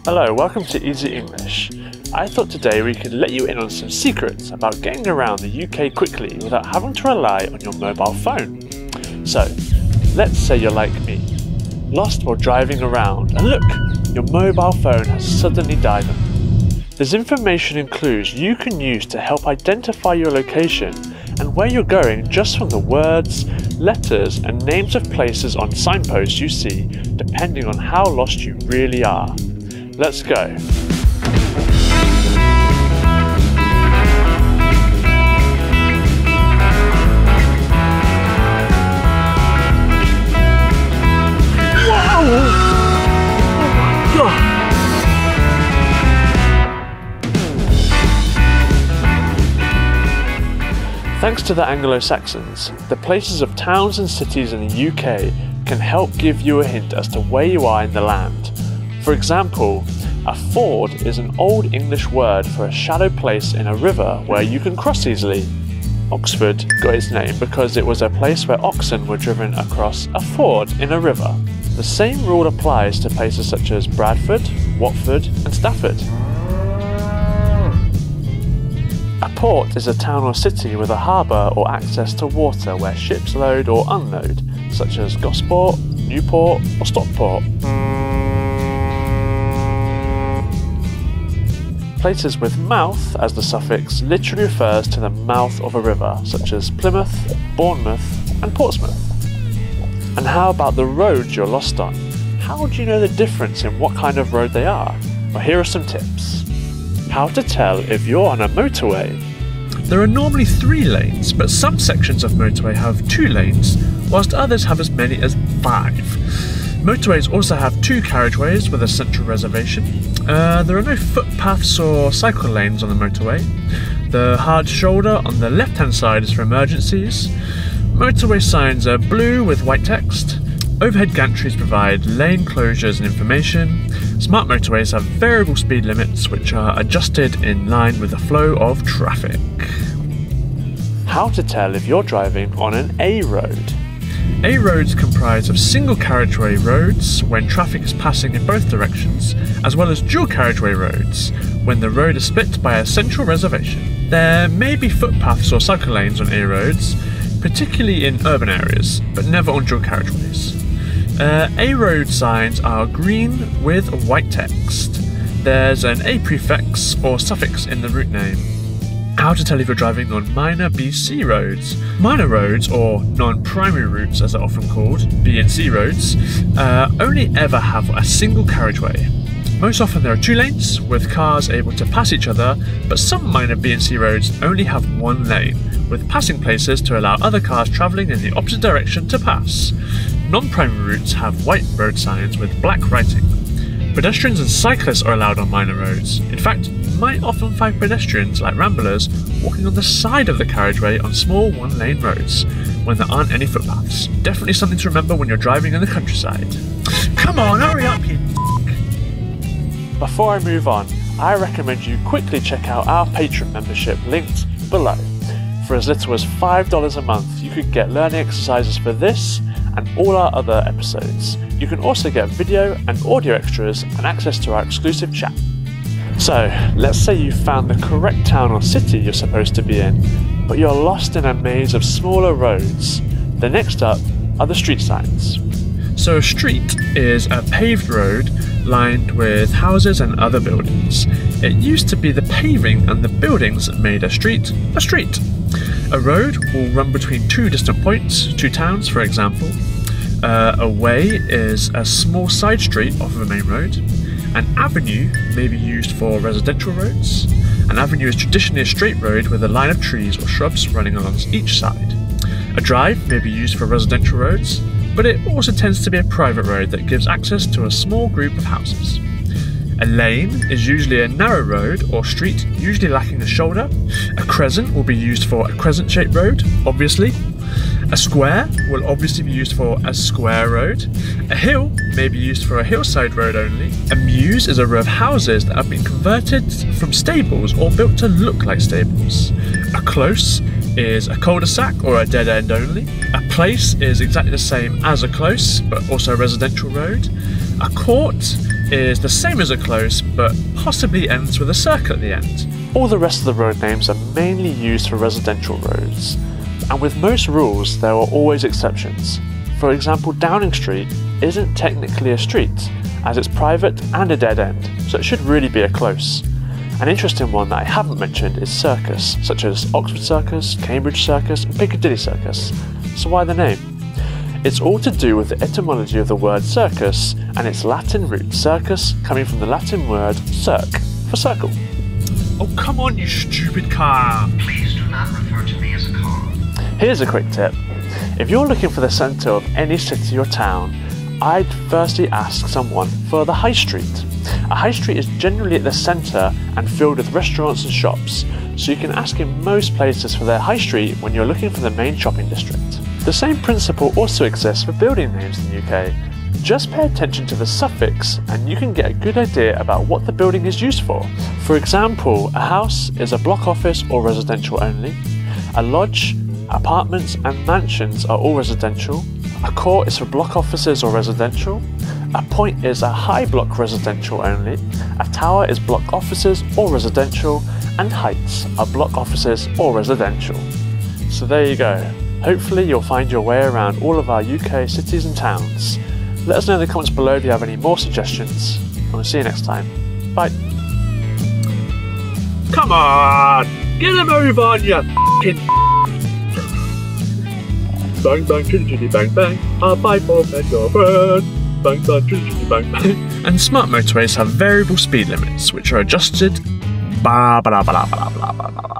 Hello, welcome to Easy English. I thought today we could let you in on some secrets about getting around the UK quickly without having to rely on your mobile phone. So, let's say you're like me, lost while driving around, and look, your mobile phone has suddenly died. There's information and clues you can use to help identify your location and where you're going just from the words, letters and names of places on signposts you see, depending on how lost you really are. Let's go. Whoa! Oh my God! Thanks to the Anglo-Saxons, the places of towns and cities in the UK can help give you a hint as to where you are in the land. For example, a ford is an Old English word for a shallow place in a river where you can cross easily. Oxford got its name because it was a place where oxen were driven across a ford in a river. The same rule applies to places such as Bradford, Watford and Stafford. A port is a town or city with a harbour or access to water where ships load or unload, such as Gosport, Newport or Stockport. Places with mouth as the suffix literally refers to the mouth of a river, such as Plymouth, Bournemouth and Portsmouth. And how about the roads you're lost on? How do you know the difference in what kind of road they are? Well, here are some tips. How to tell if you're on a motorway. There are normally 3 lanes, but some sections of motorway have 2 lanes, whilst others have as many as 5. Motorways also have 2 carriageways with a central reservation. There are no footpaths or cycle lanes on the motorway. The hard shoulder on the left-hand side is for emergencies. Motorway signs are blue with white text. Overhead gantries provide lane closures and information. Smart motorways have variable speed limits which are adjusted in line with the flow of traffic. How to tell if you're driving on an A road. A roads comprise of single carriageway roads when traffic is passing in both directions, as well as dual carriageway roads when the road is split by a central reservation. There may be footpaths or cycle lanes on A roads, particularly in urban areas, but never on dual carriageways. A road signs are green with white text. There's an A prefix or suffix in the route name. How to tell if you're driving on minor BC roads. Minor roads, or non-primary routes as they're often called, B and C roads, only ever have a single carriageway. Most often there are 2 lanes, with cars able to pass each other, but some minor B and C roads only have 1 lane, with passing places to allow other cars travelling in the opposite direction to pass. Non-primary routes have white road signs with black writing. Pedestrians and cyclists are allowed on minor roads. In fact, you might often find pedestrians, like ramblers, walking on the side of the carriageway on small 1-lane roads, when there aren't any footpaths. Definitely something to remember when you're driving in the countryside. Come on, hurry up, you f***. Before I move on, I recommend you quickly check out our Patreon membership linked below. For as little as $5 a month, you could get learning exercises for this and all our other episodes. You can also get video and audio extras and access to our exclusive chat. So, let's say you found the correct town or city you're supposed to be in, but you're lost in a maze of smaller roads. The next up are the street signs. So a street is a paved road lined with houses and other buildings. It used to be the paving and the buildings that made a street a street. A road will run between 2 distant points, 2 towns for example. A way is a small side street off of a main road. An avenue may be used for residential roads. An avenue is traditionally a straight road with a line of trees or shrubs running along each side. A drive may be used for residential roads, but it also tends to be a private road that gives access to a small group of houses. A lane is usually a narrow road or street, usually lacking a shoulder. A crescent will be used for a crescent-shaped road, obviously. A square will obviously be used for a square road. A hill may be used for a hillside road only. A mews is a row of houses that have been converted from stables or built to look like stables. A close is a cul-de-sac or a dead end only. A place is exactly the same as a close, but also a residential road. A court is the same as a close, but possibly ends with a circle at the end. All the rest of the road names are mainly used for residential roads, and with most rules there are always exceptions. For example, Downing Street isn't technically a street, as it's private and a dead end, so it should really be a close. An interesting one that I haven't mentioned is circus, such as Oxford Circus, Cambridge Circus and Piccadilly Circus. So why the name? It's all to do with the etymology of the word circus and its Latin root circus coming from the Latin word circ, for circle. Oh come on you stupid car! Please do not refer to me as a car. Here's a quick tip. If you're looking for the centre of any city or town, I'd firstly ask someone for the high street. A high street is generally at the centre and filled with restaurants and shops, so you can ask in most places for their high street when you're looking for the main shopping district. The same principle also exists for building names in the UK. Just pay attention to the suffix and you can get a good idea about what the building is used for. For example, a house is a block office or residential only. A lodge, apartments and mansions are all residential. A court is for block offices or residential. A point is a high block residential only. A tower is block offices or residential. And heights are block offices or residential. So there you go. Hopefully you'll find your way around all of our UK cities and towns. Let us know in the comments below if you have any more suggestions, and we'll see you next time. Bye. Come on! Get a move on, you f***ing bang bang chitty chitty bang bang, a bye for your friend. Bang bang chitty chitty bang bang. And smart motorways have variable speed limits, which are adjusted blah blah blah blah blah blah blah.